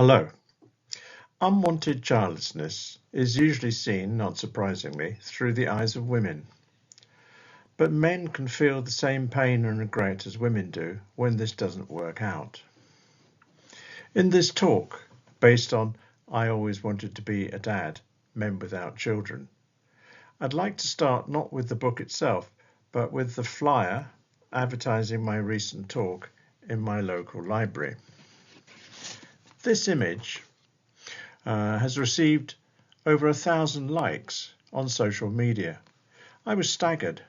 Hello. Unwanted childlessness is usually seen, not surprisingly, through the eyes of women. But men can feel the same pain and regret as women do when this doesn't work out. In this talk, based on I Always Wanted to Be a Dad, Men Without Children, I'd like to start not with the book itself, but with the flyer advertising my recent talk in my local library. This image has received over 1,000 likes on social media. I was staggered.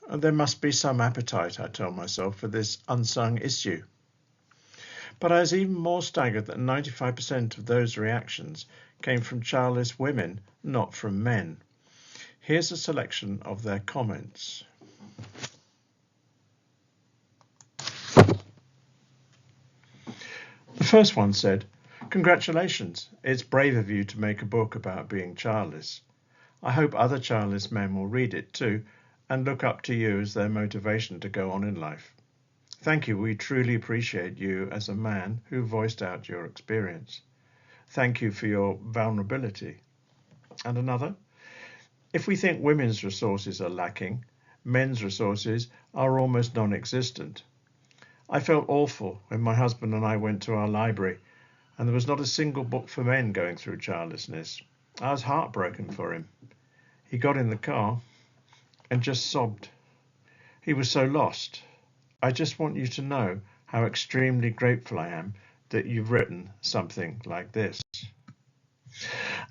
There must be some appetite, I told myself, for this unsung issue. But I was even more staggered that 95% of those reactions came from childless women, not from men. Here's a selection of their comments. The first one said, "Congratulations, it's brave of you to make a book about being childless. I hope other childless men will read it too and look up to you as their motivation to go on in life. Thank you, we truly appreciate you as a man who voiced out your experience. Thank you for your vulnerability." And another, "If we think women's resources are lacking, men's resources are almost non-existent. I felt awful when my husband and I went to our library and there was not a single book for men going through childlessness. I was heartbroken for him. He got in the car and just sobbed. He was so lost. I just want you to know how extremely grateful I am that you've written something like this."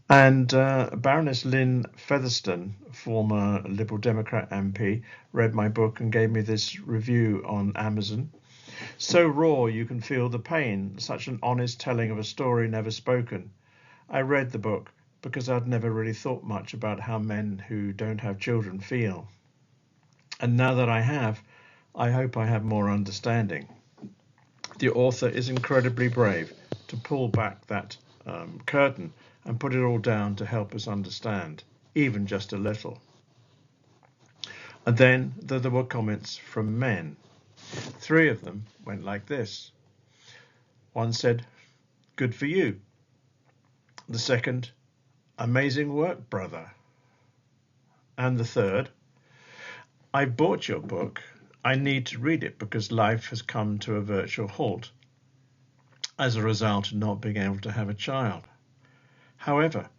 And Baroness Lynn Featherstone, former Liberal Democrat MP, read my book and gave me this review on Amazon. "So raw you can feel the pain, such an honest telling of a story never spoken. I read the book because I'd never really thought much about how men who don't have children feel. And now that I have, I hope I have more understanding." The author is incredibly brave to pull back that curtain and put it all down to help us understand, even just a little. And then there were comments from men. 3 of them went like this. One said, "Good for you." The second, "Amazing work, brother." And the third, "I bought your book. I need to read it because life has come to a virtual halt as a result of not being able to have a child. However,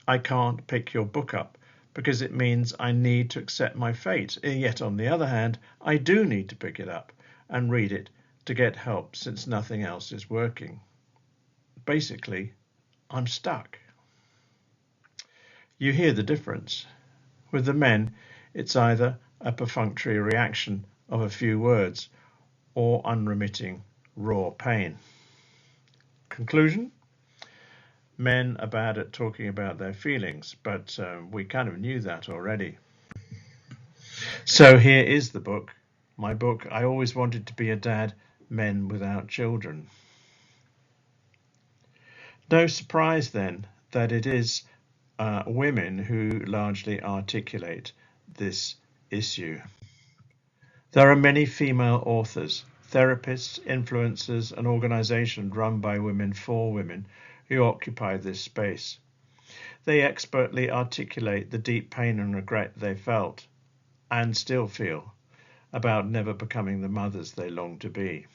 I can't pick your book up because it means I need to accept my fate. Yet on the other hand, I do need to pick it up and read it to get help since nothing else is working. Basically, I'm stuck." You hear the difference. With the men, it's either a perfunctory reaction of a few words or unremitting raw pain. Conclusion? Men are bad at talking about their feelings, but we kind of knew that already. So here is the book. My book, I Always Wanted to Be a Dad, Men Without Children. No surprise then that it is women who largely articulate this issue. There are many female authors, therapists, influencers, and organizations run by women for women who occupy this space. They expertly articulate the deep pain and regret they felt and still feel about never becoming the mothers they long to be.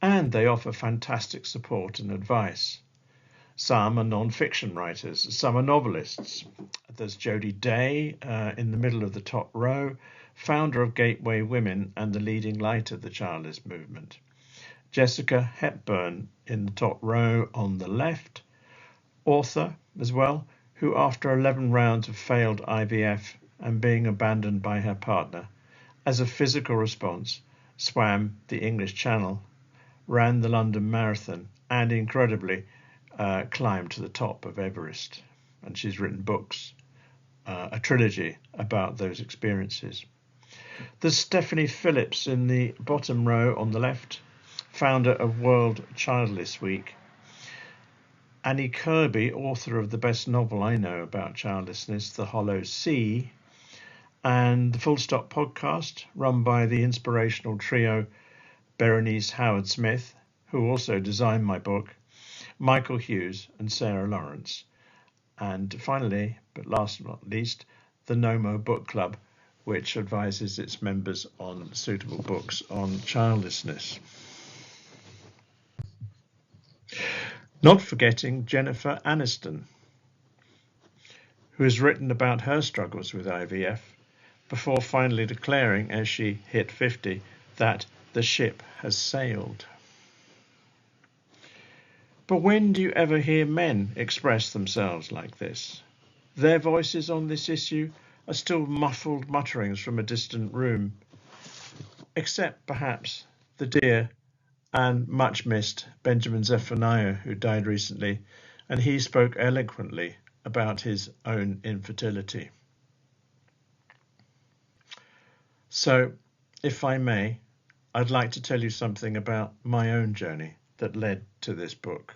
And they offer fantastic support and advice. Some are non-fiction writers, some are novelists. There's Jodie Day in the middle of the top row, founder of Gateway Women and the leading light of the childless movement. Jessica Hepburn in the top row on the left, author as well, who after 11 rounds of failed IVF and being abandoned by her partner, as a physical response, swam the English Channel, ran the London Marathon, and incredibly climbed to the top of Everest. And she's written books, a trilogy about those experiences. There's Stephanie Phillips in the bottom row on the left, founder of World Childless Week. Annie Kirby, author of the best novel I know about childlessness, The Hollow Sea, and the Full Stop podcast, run by the inspirational trio Berenice Howard Smith, who also designed my book, Michael Hughes and Sarah Lawrence. And finally, but last but not least, the Nomo Book Club, which advises its members on suitable books on childlessness. Not forgetting Jennifer Aniston, who has written about her struggles with IVF before finally declaring, as she hit 50, that the ship has sailed. But when do you ever hear men express themselves like this? Their voices on this issue are still muffled mutterings from a distant room, except perhaps the dear and much missed Benjamin Zephaniah, who died recently, and he spoke eloquently about his own infertility. So, if I may, I'd like to tell you something about my own journey that led to this book.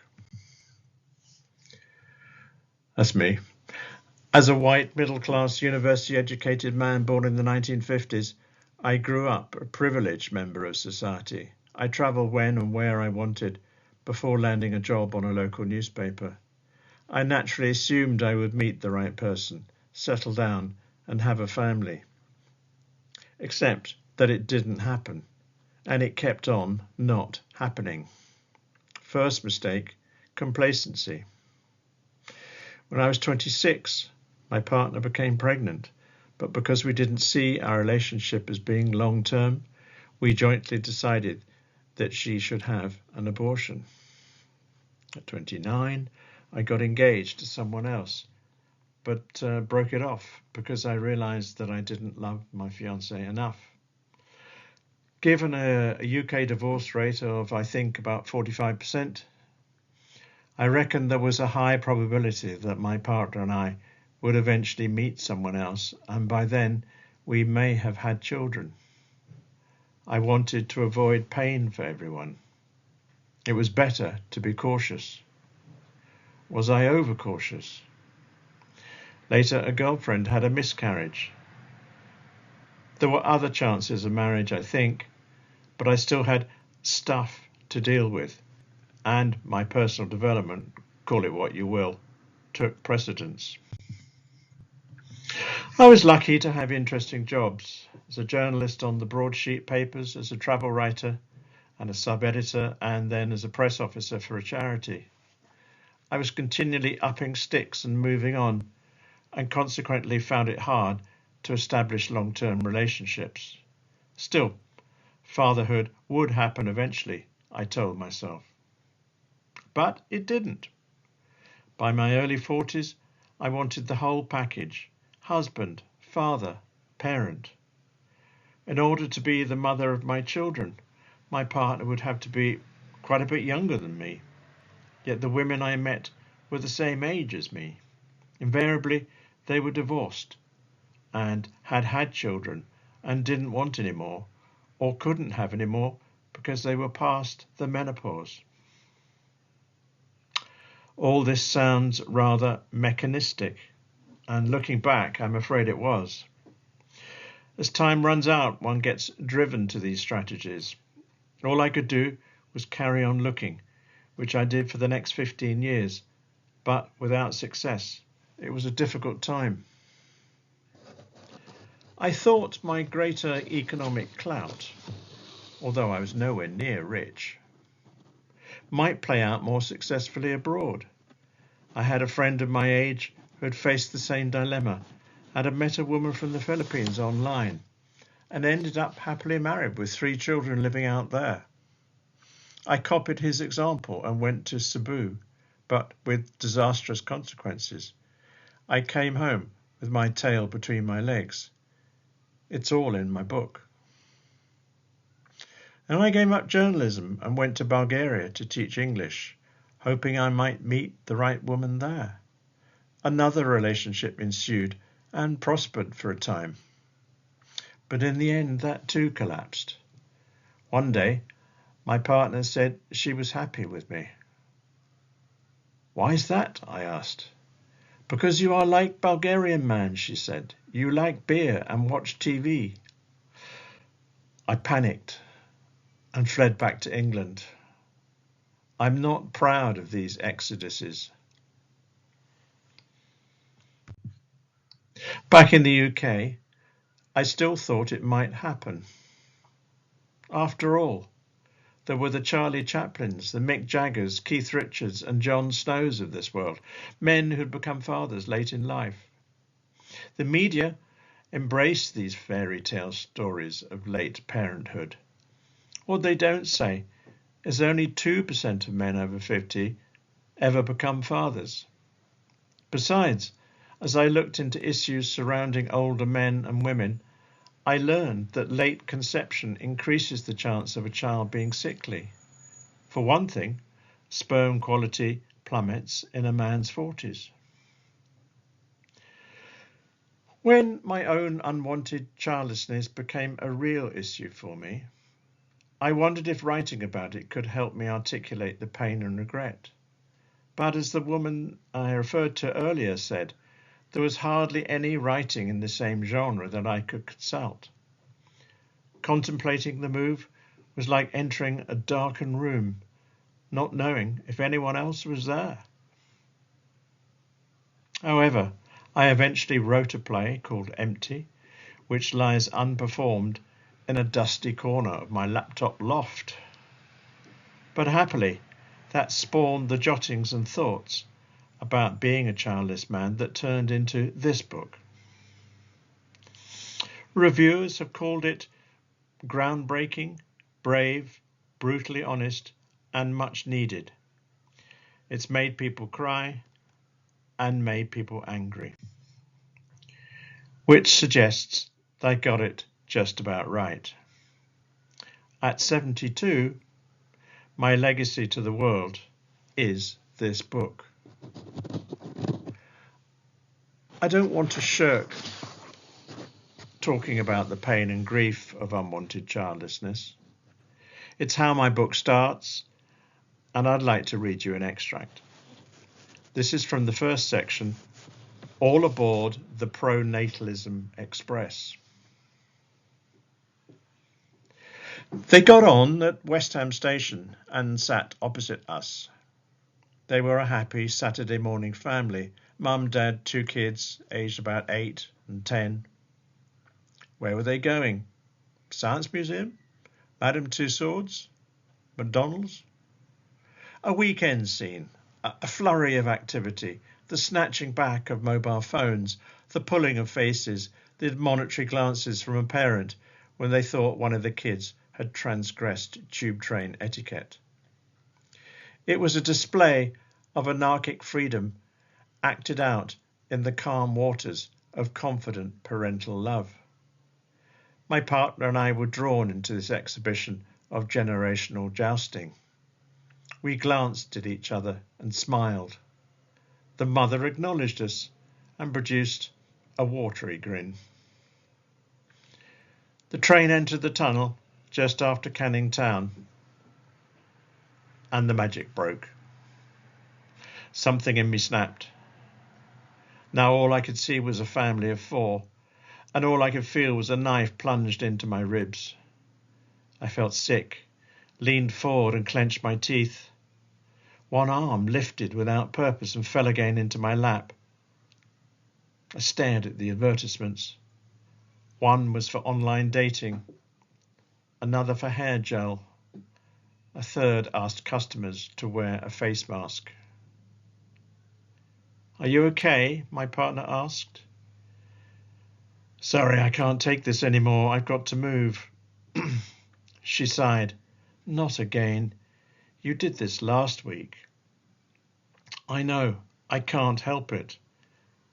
That's me. As a white, middle-class, university-educated man born in the 1950s, I grew up a privileged member of society. I travelled when and where I wanted before landing a job on a local newspaper. I naturally assumed I would meet the right person, settle down, and have a family. Except that it didn't happen, and it kept on not happening. First mistake, complacency. When I was 26, my partner became pregnant, but because we didn't see our relationship as being long-term, we jointly decided that she should have an abortion. At 29, I got engaged to someone else, but broke it off because I realized that I didn't love my fiancée enough. Given a UK divorce rate of, I think, about 45%, I reckon there was a high probability that my partner and I would eventually meet someone else, and by then we may have had children. I wanted to avoid pain for everyone. It was better to be cautious. Was I overcautious? Later, a girlfriend had a miscarriage. There were other chances of marriage, I think, but I still had stuff to deal with, and my personal development, call it what you will, took precedence. I was lucky to have interesting jobs as a journalist on the broadsheet papers, as a travel writer and a sub-editor, and then as a press officer for a charity. I was continually upping sticks and moving on, and consequently found it hard to establish long-term relationships. Still, fatherhood would happen eventually, I told myself. But it didn't. By my early 40s, I wanted the whole package: husband, father, parent. In order to be the mother of my children, my partner would have to be quite a bit younger than me. Yet the women I met were the same age as me. Invariably, they were divorced and had children and didn't want any more, or couldn't have any more because they were past the menopause. All this sounds rather mechanistic, and looking back, I'm afraid it was. As time runs out, one gets driven to these strategies. All I could do was carry on looking, which I did for the next 15 years, but without success. It was a difficult time. I thought my greater economic clout, although I was nowhere near rich, might play out more successfully abroad. I had a friend of my age who had faced the same dilemma and had met a woman from the Philippines online and ended up happily married with 3 children living out there. I copied his example and went to Cebu, but with disastrous consequences. I came home with my tail between my legs. It's all in my book. And I gave up journalism and went to Bulgaria to teach English, hoping I might meet the right woman there. Another relationship ensued and prospered for a time. But in the end, that too collapsed. One day, my partner said she was happy with me. "Why is that?" I asked. "Because you are like Bulgarian man," she said. "You like beer and watch TV." I panicked and fled back to England. I'm not proud of these exoduses. Back in the UK, I still thought it might happen. After all, there were the Charlie Chaplins, the Mick Jaggers, Keith Richards and Jon Snows of this world, men who'd become fathers late in life. The media embraced these fairy tale stories of late parenthood. What they don't say is only 2% of men over 50 ever become fathers. Besides, as I looked into issues surrounding older men and women, I learned that late conception increases the chance of a child being sickly. For one thing, sperm quality plummets in a man's 40s. When my own unwanted childlessness became a real issue for me, I wondered if writing about it could help me articulate the pain and regret. But as the woman I referred to earlier said, there was hardly any writing in the same genre that I could consult. Contemplating the move was like entering a darkened room, not knowing if anyone else was there. However, I eventually wrote a play called Empty, which lies unperformed in a dusty corner of my laptop loft. But happily, that spawned the jottings and thoughts about being a childless man that turned into this book. Reviewers have called it groundbreaking, brave, brutally honest, and much needed. It's made people cry and made people angry, which suggests they got it just about right. At 72, my legacy to the world is this book. I don't want to shirk talking about the pain and grief of unwanted childlessness. It's how my book starts, and I'd like to read you an extract. This is from the first section, All Aboard the Pronatalism Express. They got on at West Ham Station and sat opposite us. They were a happy Saturday morning family. Mum, Dad, 2 kids, aged about 8 and 10. Where were they going? Science Museum? Madame Tussauds? McDonald's? A weekend scene, a flurry of activity, the snatching back of mobile phones, the pulling of faces, the admonitory glances from a parent when they thought one of the kids had transgressed tube train etiquette. It was a display of anarchic freedom acted out in the calm waters of confident parental love. My partner and I were drawn into this exhibition of generational jousting. We glanced at each other and smiled. The mother acknowledged us and produced a watery grin. The train entered the tunnel just after Canning Town, and the magic broke. Something in me snapped. Now all I could see was a family of 4, and all I could feel was a knife plunged into my ribs. I felt sick, leaned forward and clenched my teeth. One arm lifted without purpose and fell again into my lap. I stared at the advertisements. One was for online dating, another for hair gel. A third asked customers to wear a face mask. "Are you okay?" my partner asked. "Sorry, I can't take this anymore. I've got to move." She sighed. "Not again. You did this last week." "I know. I can't help it.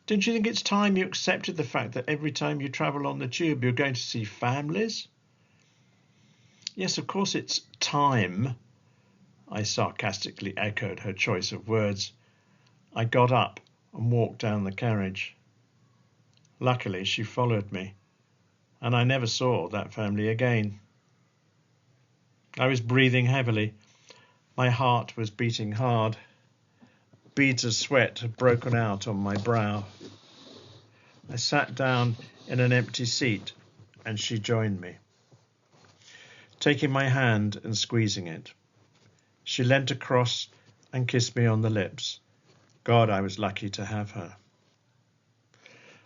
Don't you think it's time you accepted the fact that every time you travel on the tube you're going to see families?" "Yes, of course it's time," I sarcastically echoed her choice of words. I got up and walked down the carriage. Luckily, she followed me, and I never saw that family again. I was breathing heavily. My heart was beating hard. Beads of sweat had broken out on my brow. I sat down in an empty seat, and she joined me, taking my hand and squeezing it. She leant across and kissed me on the lips. God, I was lucky to have her.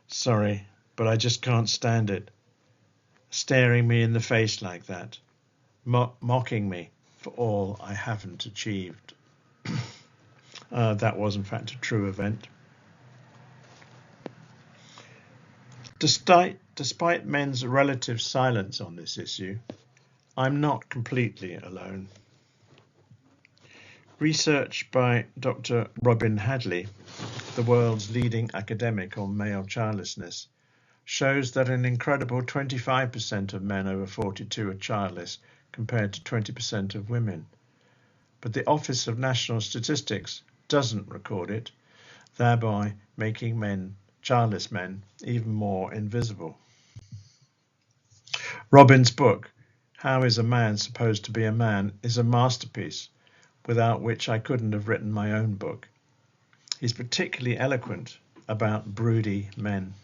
Sorry, but I just can't stand it. Staring me in the face like that. Mocking me for all I haven't achieved. That was in fact a true event. Despite men's relative silence on this issue, I'm not completely alone. Research by Dr. Robin Hadley, the world's leading academic on male childlessness, shows that an incredible 25% of men over 42 are childless compared to 20% of women. But the Office of National Statistics doesn't record it, thereby making childless men even more invisible. Robin's book, How is a Man Supposed to Be a Man, is a masterpiece, without which I couldn't have written my own book. He's particularly eloquent about broody men.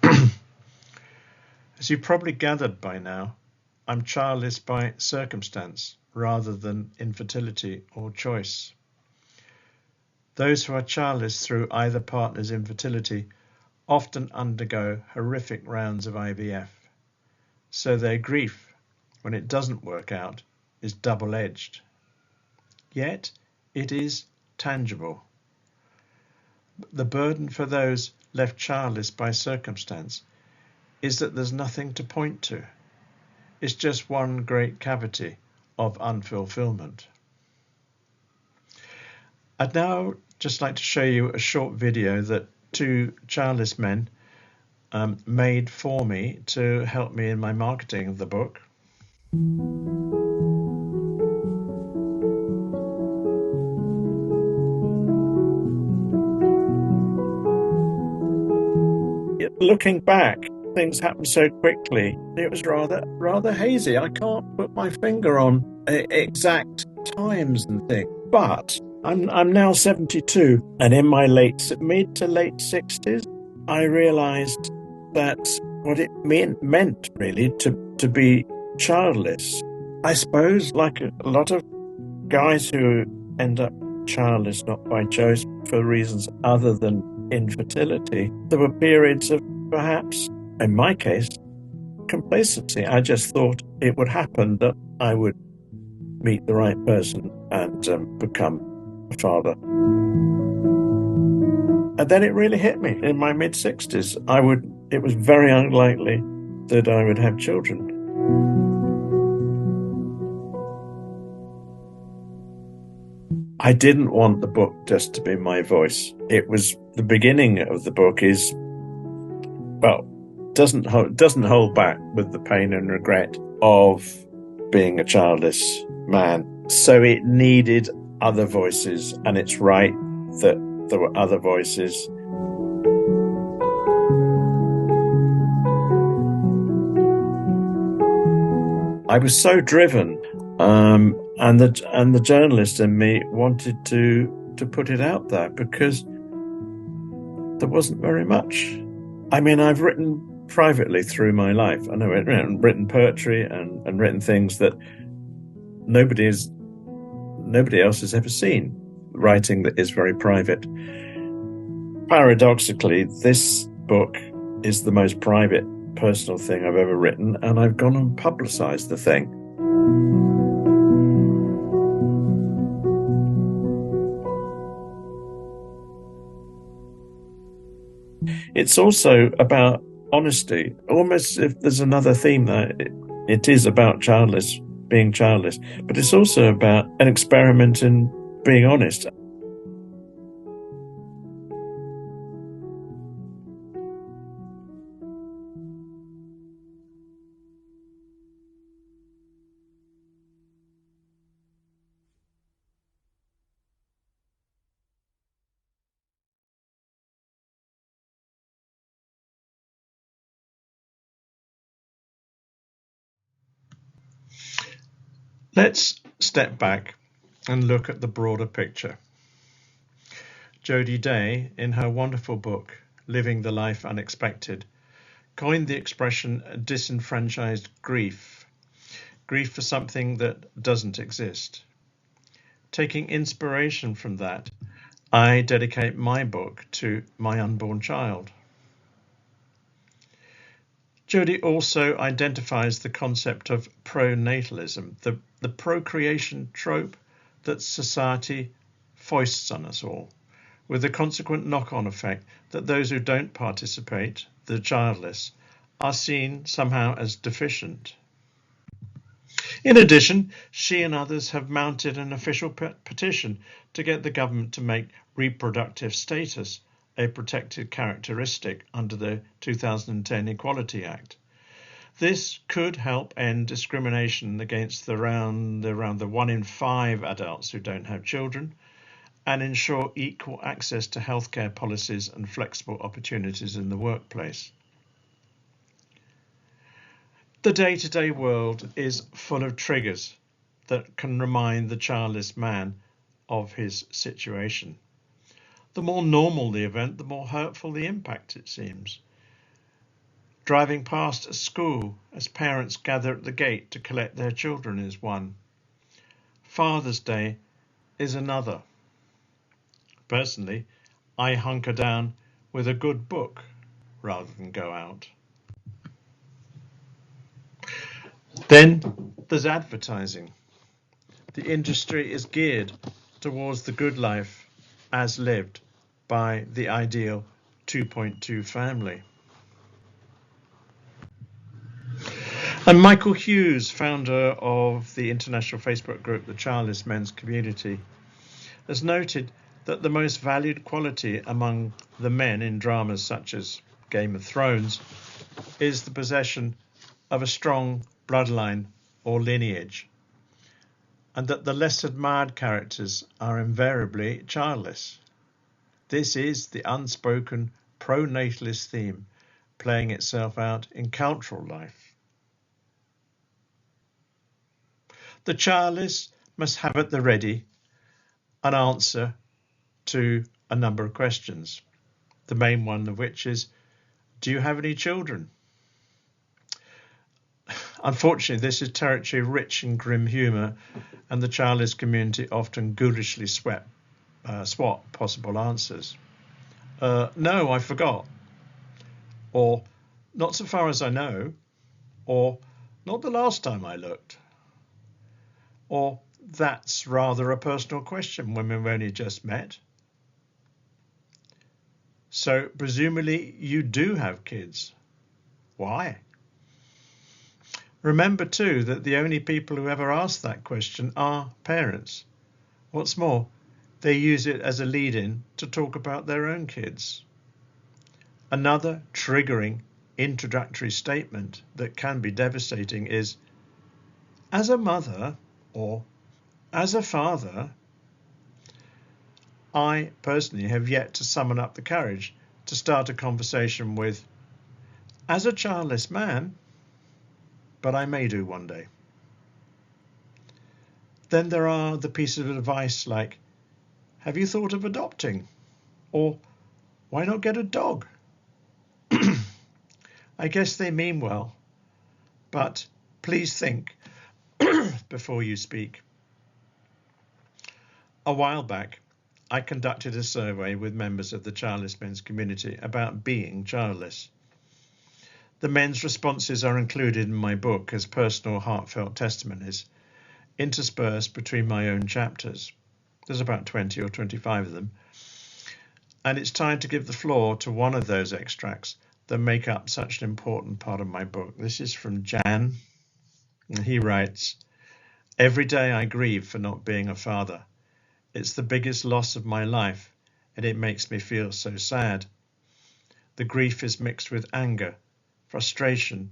As you've probably gathered by now, I'm childless by circumstance rather than infertility or choice. Those who are childless through either partner's infertility often undergo horrific rounds of IVF, so their grief when it doesn't work out is double-edged. Yet it is tangible. The burden for those left childless by circumstance is that there's nothing to point to. It's just one great cavity of unfulfillment. I'd now just like to show you a short video that two childless men made for me to help me in my marketing of the book. Looking back, things happened so quickly. It was rather hazy. I can't put my finger on exact times and things. But I'm now 72, and in my mid to late 60s, I realised that's what it meant really to be childless. I suppose, like a lot of guys who end up childless not by choice for reasons other than infertility, there were periods of perhaps, in my case, complacency. I just thought it would happen, that I would meet the right person and become a father. And then it really hit me in my mid-60s. It was very unlikely that I would have children. I didn't want the book just to be my voice. The beginning of the book doesn't hold back with the pain and regret of being a childless man. So it needed other voices, and it's right that there were other voices. I was so driven, and the journalist in me wanted to put it out there because there wasn't very much. I mean, I've written privately through my life. I know I've written poetry and written things that nobody else has ever seen. Writing that is very private. Paradoxically, this book is the most private, personal thing I've ever written, and I've gone and publicized the thing. It's also about honesty, almost if there's another theme there. It is about being childless, but it's also about an experiment in being honest. Let's step back and look at the broader picture. Jodie Day, in her wonderful book, Living the Life Unexpected, coined the expression disenfranchised grief. grief for something that doesn't exist. Taking inspiration from that, I dedicate my book to my unborn child. Jodi also identifies the concept of pronatalism, the procreation trope that society foists on us all, with the consequent knock-on effect that those who don't participate, the childless, are seen somehow as deficient. In addition, she and others have mounted an official petition to get the government to make reproductive status a protected characteristic under the 2010 Equality Act. This could help end discrimination against around the 1 in 5 adults who don't have children, and ensure equal access to healthcare policies and flexible opportunities in the workplace. The day-to-day world is full of triggers that can remind the childless man of his situation. The more normal the event, the more hurtful the impact, it seems. Driving past a school as parents gather at the gate to collect their children is one. Father's Day is another. Personally, I hunker down with a good book rather than go out. Then there's advertising. The industry is geared towards the good life as lived by the ideal 2.2 family. And Michael Hughes, founder of the international Facebook group, the Childless Men's Community, has noted that the most valued quality among the men in dramas such as Game of Thrones is the possession of a strong bloodline or lineage, and that the less admired characters are invariably childless. This is the unspoken pro-natalist theme playing itself out in cultural life. The childless must have at the ready an answer to a number of questions, the main one of which is, do you have any children? Unfortunately, this is territory rich in grim humour, and the childless community often ghoulishly swap possible answers. No, I forgot. Or, not so far as I know. Or, not the last time I looked. Or, that's rather a personal question when we've only just met. So, presumably, you do have kids. Why? Remember too that the only people who ever ask that question are parents. What's more, they use it as a lead-in to talk about their own kids. Another triggering introductory statement that can be devastating is, as a mother or as a father, I personally have yet to summon up the courage to start a conversation with, as a childless man, but I may do one day. Then there are the pieces of advice like, have you thought of adopting? Or why not get a dog? I guess they mean well, but please think before you speak. A while back, I conducted a survey with members of the Childless Men's Community about being childless. The men's responses are included in my book as personal heartfelt testimonies, interspersed between my own chapters. There's about 20 or 25 of them. And it's time to give the floor to one of those extracts that make up such an important part of my book. This is from Jan, and he writes, every day I grieve for not being a father. It's the biggest loss of my life, and it makes me feel so sad. The grief is mixed with anger, frustration,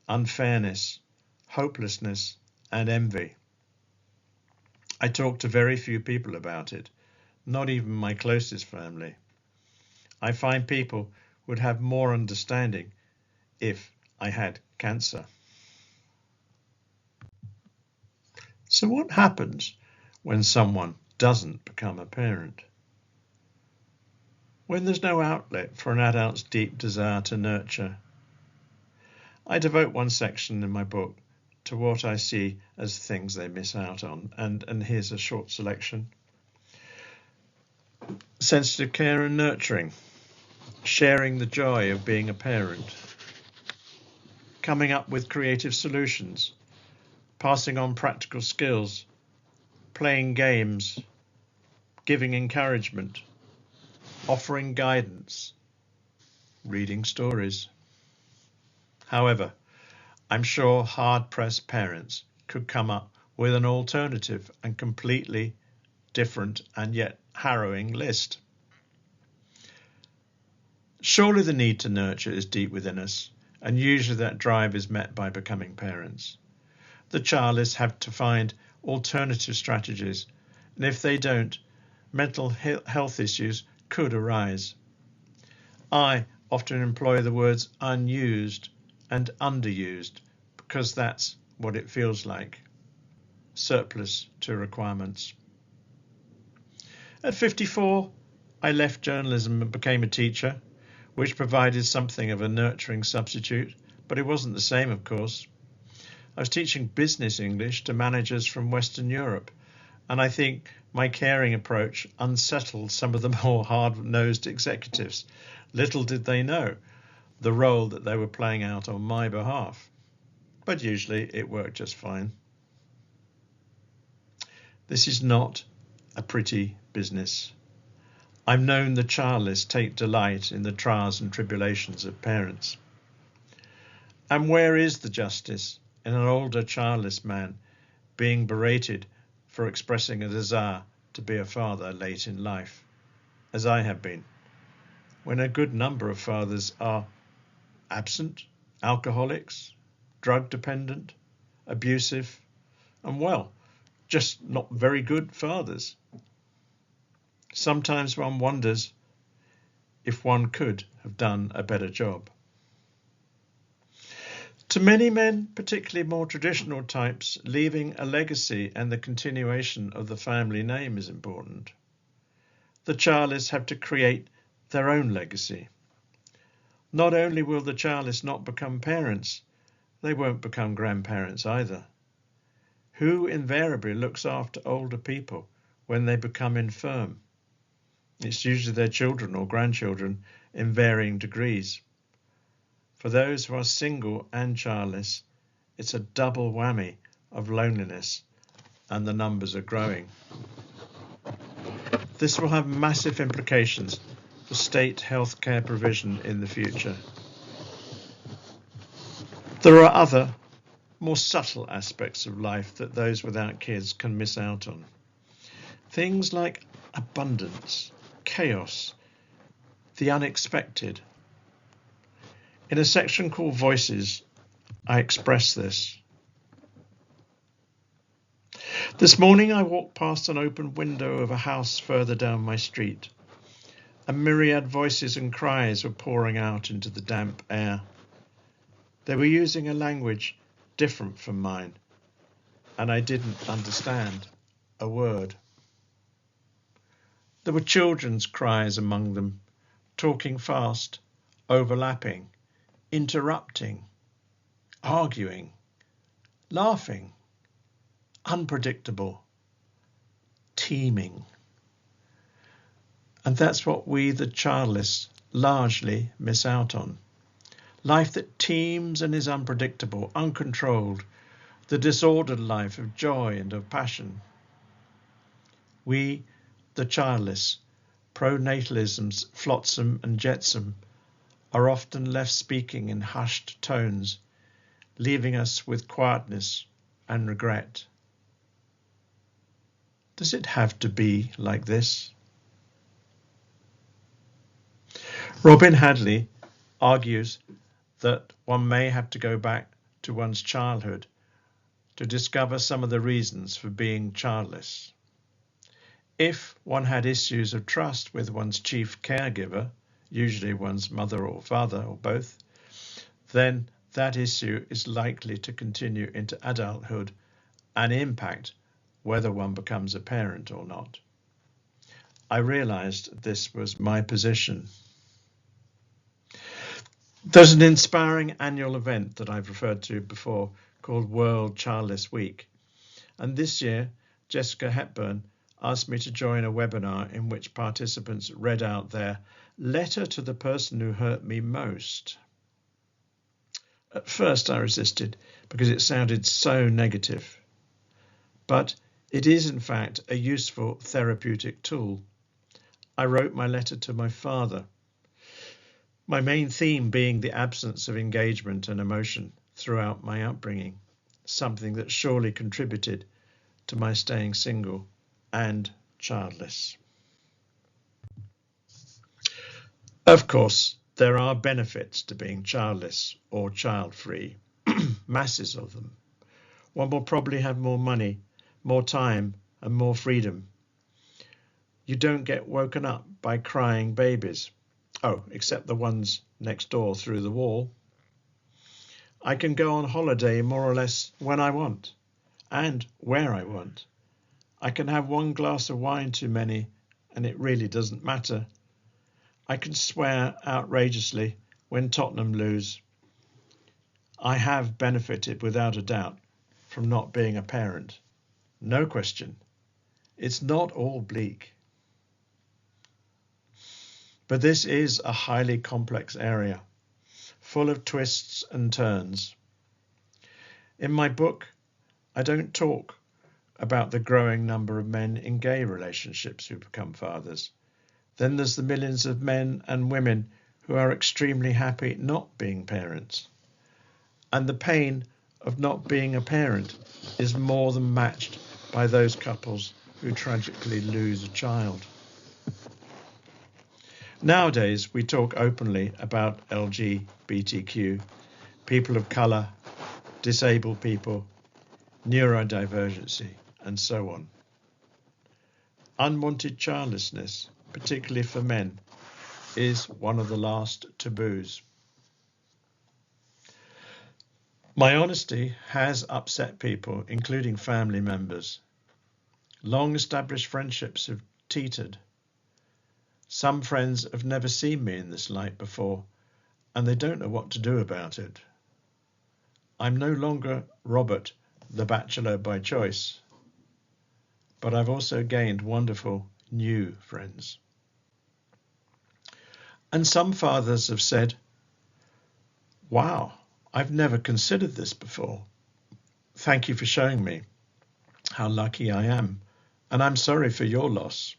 unfairness, hopelessness, and envy. I talk to very few people about it, not even my closest family. I find people would have more understanding if I had cancer. So what happens when someone doesn't become a parent? When there's no outlet for an adult's deep desire to nurture. I devote one section in my book to what I see as things they miss out on. And here's a short selection. Sensitive care and nurturing, sharing the joy of being a parent, coming up with creative solutions, passing on practical skills, playing games, giving encouragement, offering guidance, reading stories. However, I'm sure hard-pressed parents could come up with an alternative and completely different and yet harrowing list. Surely the need to nurture is deep within us, and usually that drive is met by becoming parents. The childless have to find alternative strategies, and if they don't, mental health issues could arise. I often employ the words unused and underused because that's what it feels like. Surplus to requirements. At 54, I left journalism and became a teacher, which provided something of a nurturing substitute, but it wasn't the same, of course. I was teaching business English to managers from Western Europe, and I think my caring approach unsettled some of the more hard-nosed executives. Little did they know the role that they were playing out on my behalf. But usually it worked just fine. This is not a pretty business. I've known the childless take delight in the trials and tribulations of parents. And where is the justice in an older childless man being berated for expressing a desire to be a father late in life, as I have been, when a good number of fathers are absent, alcoholics, drug dependent, abusive, and well, just not very good fathers. Sometimes one wonders if one could have done a better job. To many men, particularly more traditional types, leaving a legacy and the continuation of the family name is important. The childless have to create their own legacy. Not only will the childless not become parents, they won't become grandparents either. Who invariably looks after older people when they become infirm? It's usually their children or grandchildren in varying degrees. For those who are single and childless, it's a double whammy of loneliness, and the numbers are growing. This will have massive implications for state healthcare provision in the future. There are other, more subtle aspects of life that those without kids can miss out on. Things like abundance, chaos, the unexpected. In a section called Voices, I express this. This morning I walked past an open window of a house further down my street. A myriad voices and cries were pouring out into the damp air. They were using a language different from mine, and I didn't understand a word. There were children's cries among them, talking fast, overlapping, interrupting, arguing, laughing, unpredictable, teeming. And that's what we, the childless, largely miss out on. Life that teems and is unpredictable, uncontrolled, the disordered life of joy and of passion. We, the childless, pronatalism's flotsam and jetsam, are often left speaking in hushed tones, leaving us with quietness and regret. Does it have to be like this? Robin Hadley argues that one may have to go back to one's childhood to discover some of the reasons for being childless. If one had issues of trust with one's chief caregiver, usually one's mother or father or both, then that issue is likely to continue into adulthood and impact whether one becomes a parent or not. I realized this was my position. There's an inspiring annual event that I've referred to before called World Childless Week. And this year, Jessica Hepburn asked me to join a webinar in which participants read out their letter to the person who hurt me most. At first I resisted because it sounded so negative, but it is in fact a useful therapeutic tool. I wrote my letter to my father, my main theme being the absence of engagement and emotion throughout my upbringing, something that surely contributed to my staying single and childless. Of course, there are benefits to being childless or child-free, masses of them. One will probably have more money, more time, and more freedom. You don't get woken up by crying babies. Oh, except the ones next door through the wall. I can go on holiday more or less when I want and where I want. I can have one glass of wine too many and it really doesn't matter. I can swear outrageously when Tottenham lose. I have benefited without a doubt from not being a parent. No question. It's not all bleak. But this is a highly complex area, full of twists and turns. In my book, I don't talk about the growing number of men in gay relationships who become fathers. Then there's the millions of men and women who are extremely happy not being parents. And the pain of not being a parent is more than matched by those couples who tragically lose a child. Nowadays, we talk openly about LGBTQ, people of colour, disabled people, neurodivergency, and so on. Unwanted childlessness, particularly for men, is one of the last taboos. My honesty has upset people, including family members. Long-established friendships have teetered. Some friends have never seen me in this light before, and they don't know what to do about it. I'm no longer Robert, the bachelor by choice, but I've also gained wonderful new friends. And some fathers have said, wow, I've never considered this before. Thank you for showing me how lucky I am, and I'm sorry for your loss.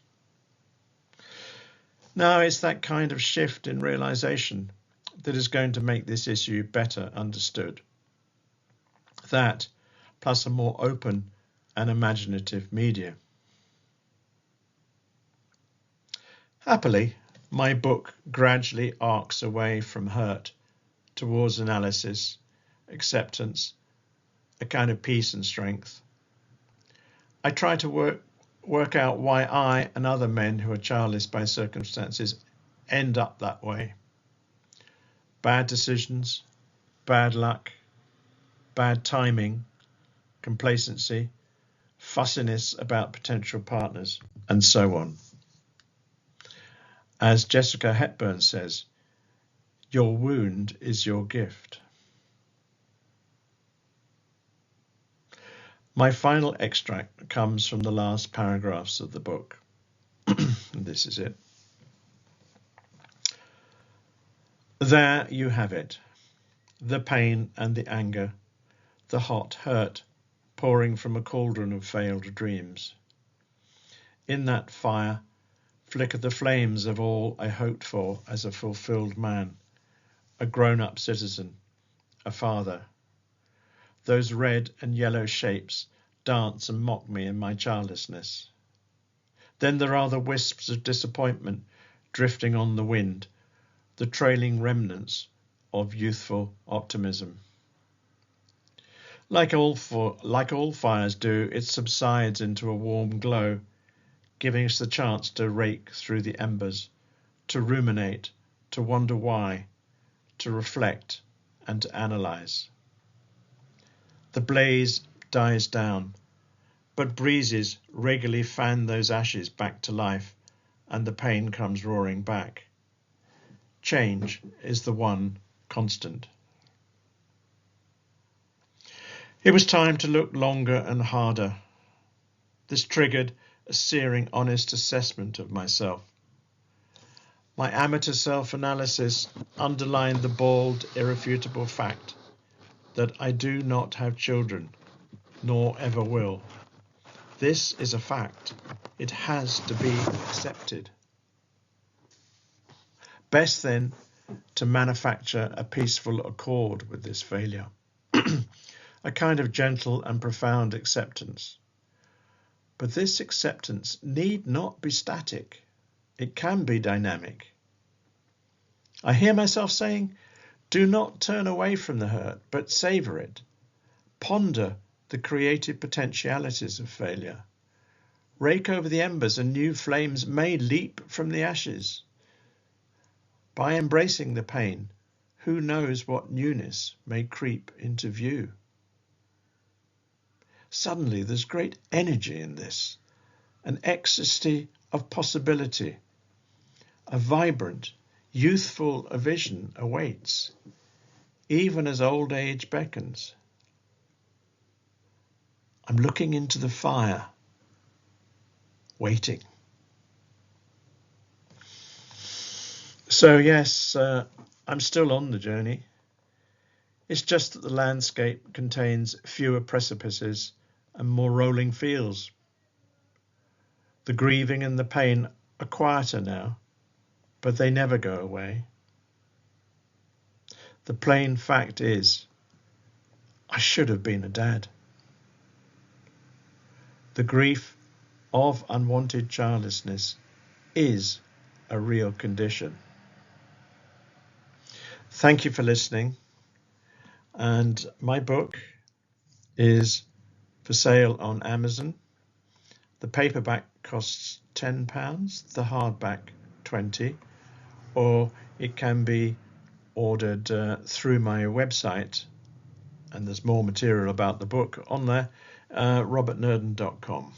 Now, it's that kind of shift in realization that is going to make this issue better understood. That, plus a more open and imaginative media. Happily, my book gradually arcs away from hurt towards analysis, acceptance, a kind of peace and strength. I try to work out why I and other men who are childless by circumstances end up that way. Bad decisions, bad luck, bad timing, complacency, fussiness about potential partners, and so on. As Jessica Hepburn says, your wound is your gift. My final extract comes from the last paragraphs of the book. This is it. There you have it, the pain and the anger, the hot hurt pouring from a cauldron of failed dreams. In that fire flicker the flames of all I hoped for as a fulfilled man, a grown-up citizen, a father. Those red and yellow shapes dance and mock me in my childlessness. Then there are the wisps of disappointment drifting on the wind, the trailing remnants of youthful optimism. Like all fires do, it subsides into a warm glow, giving us the chance to rake through the embers, to ruminate, to wonder why, to reflect and to analyze. The blaze dies down, but breezes regularly fan those ashes back to life, and the pain comes roaring back. Change is the one constant. It was time to look longer and harder. This triggered a searing, honest assessment of myself. My amateur self-analysis underlined the bald, irrefutable fact that I do not have children, nor ever will. This is a fact. It has to be accepted. Best then to manufacture a peaceful accord with this failure, a kind of gentle and profound acceptance. But this acceptance need not be static. It can be dynamic. I hear myself saying, do not turn away from the hurt, but savor it. Ponder the creative potentialities of failure. Rake over the embers and new flames may leap from the ashes. By embracing the pain, who knows what newness may creep into view? Suddenly there's great energy in this, an ecstasy of possibility. A vibrant, youthful vision awaits, even as old age beckons. I'm looking into the fire, waiting. So yes, I'm still on the journey. It's just that the landscape contains fewer precipices and more rolling fields. The grieving and the pain are quieter now, but they never go away. The plain fact is, I should have been a dad. The grief of unwanted childlessness is a real condition. Thank you for listening. And my book is for sale on Amazon. The paperback costs £10, the hardback £20, or it can be ordered through my website, and there's more material about the book on there, robertnurden.com.